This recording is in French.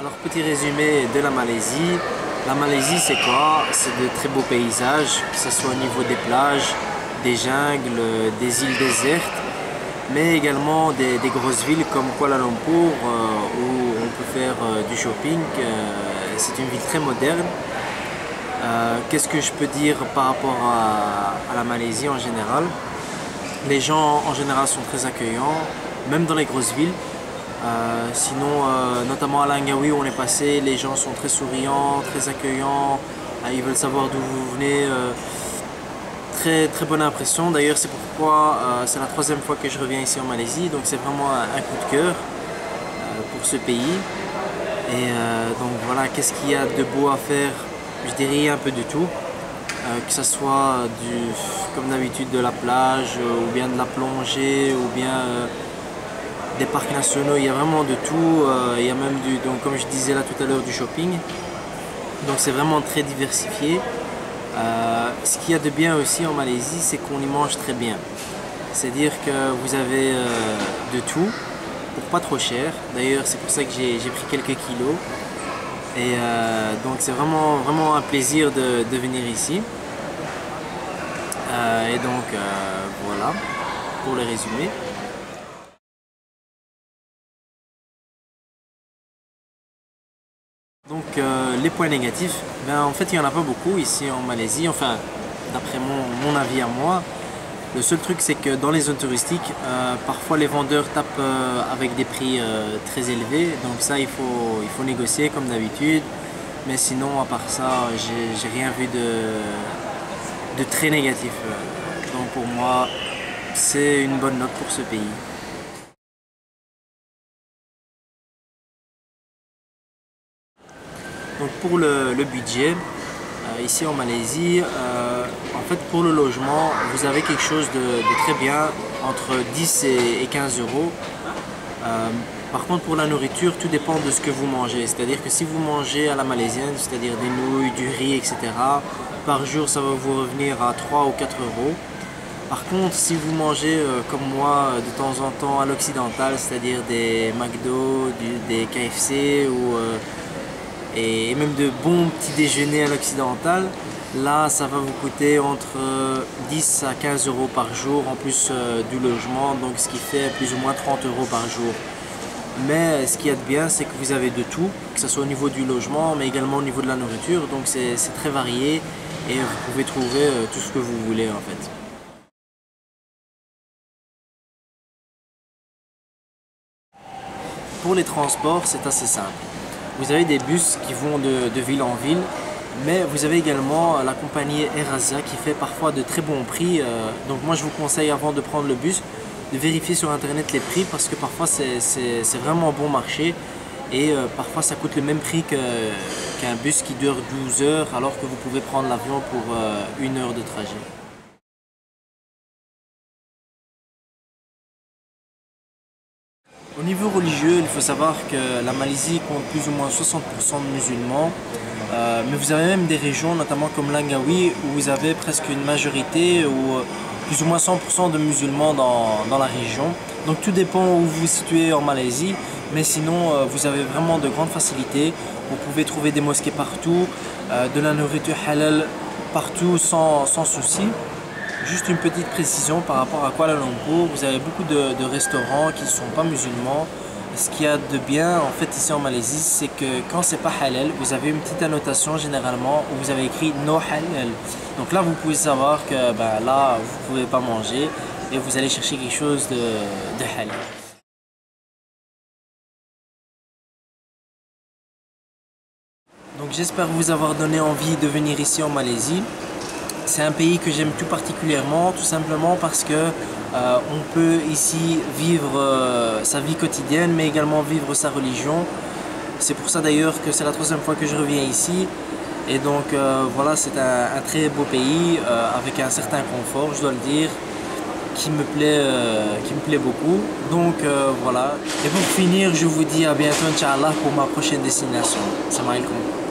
Alors, petit résumé de la Malaisie. La Malaisie, c'est quoi? C'est de très beaux paysages, que ce soit au niveau des plages, des jungles, des îles désertes, mais également des grosses villes comme Kuala Lumpur, où on peut faire du shopping. C'est une ville très moderne. Qu'est-ce que je peux dire par rapport à la Malaisie en général? Les gens en général sont très accueillants, même dans les grosses villes. Sinon, notamment à Langkawi où on est passé, les gens sont très souriants, très accueillants, ils veulent savoir d'où vous venez. Très bonne impression. D'ailleurs, c'est pourquoi c'est la troisième fois que je reviens ici en Malaisie, donc c'est vraiment un coup de cœur pour ce pays. Et donc voilà, qu'est-ce qu'il y a de beau à faire? Je dirais un peu de tout, que ce soit comme d'habitude de la plage, ou bien de la plongée, ou bien des parcs nationaux. Il y a vraiment de tout. Il y a même donc comme je disais là tout à l'heure, du shopping. Donc c'est vraiment très diversifié. Ce qu'il y a de bien aussi en Malaisie, c'est qu'on y mange très bien. C'est-à-dire que vous avez de tout pour pas trop cher. D'ailleurs, c'est pour ça que j'ai pris quelques kilos. Et donc c'est vraiment un plaisir de venir ici. Et donc voilà pour le résumé. Donc les points négatifs, en fait il n'y en a pas beaucoup ici en Malaisie, enfin d'après mon avis à moi. Le seul truc c'est que dans les zones touristiques, parfois les vendeurs tapent avec des prix très élevés, donc ça il faut négocier comme d'habitude. Mais sinon à part ça, j'ai rien vu de très négatif. Donc pour moi c'est une bonne note pour ce pays. Donc pour le budget, ici en Malaisie, en fait pour le logement, vous avez quelque chose de très bien, entre 10 et 15 euros. Par contre pour la nourriture, tout dépend de ce que vous mangez. C'est-à-dire que si vous mangez à la malaisienne, c'est-à-dire des nouilles, du riz, etc., par jour ça va vous revenir à 3 ou 4 euros. Par contre, si vous mangez comme moi de temps en temps à l'occidental, c'est-à-dire des McDo, des KFC et même de bons petits déjeuners à l'occidental, là ça va vous coûter entre 10 à 15 euros par jour en plus du logement, donc ce qui fait plus ou moins 30 euros par jour. Mais ce qu'il y a de bien, c'est que vous avez de tout, que ce soit au niveau du logement mais également au niveau de la nourriture, donc c'est très varié et vous pouvez trouver tout ce que vous voulez en fait. Pour les transports, c'est assez simple. Vous avez des bus qui vont de ville en ville, mais vous avez également la compagnie AirAsia qui fait parfois de très bons prix. Donc moi je vous conseille avant de prendre le bus de vérifier sur internet les prix parce que parfois c'est vraiment bon marché et parfois ça coûte le même prix qu'un bus qui dure 12 heures alors que vous pouvez prendre l'avion pour 1 heure de trajet. Au niveau religieux, il faut savoir que la Malaisie compte plus ou moins 60% de musulmans, mais vous avez même des régions, notamment comme Langkawi, où vous avez presque une majorité, ou plus ou moins 100% de musulmans dans la région. Donc tout dépend où vous vous situez en Malaisie, mais sinon vous avez vraiment de grandes facilités. Vous pouvez trouver des mosquées partout, de la nourriture halal partout sans souci. Juste une petite précision par rapport à Kuala Lumpur, vous avez beaucoup de restaurants qui ne sont pas musulmans. Ce qu'il y a de bien en fait ici en Malaisie, c'est que quand c'est pas halal, vous avez une petite annotation généralement où vous avez écrit no halal. Donc là vous pouvez savoir que là vous ne pouvez pas manger et vous allez chercher quelque chose de halal. Donc j'espère vous avoir donné envie de venir ici en Malaisie. C'est un pays que j'aime tout particulièrement, tout simplement parce que on peut ici vivre sa vie quotidienne, mais également vivre sa religion. C'est pour ça d'ailleurs que c'est la troisième fois que je reviens ici. Et donc voilà, c'est un très beau pays avec un certain confort, je dois le dire, qui me plaît beaucoup. Donc voilà. Et pour finir, je vous dis à bientôt, Inch'Allah, pour ma prochaine destination. Salam alaikum.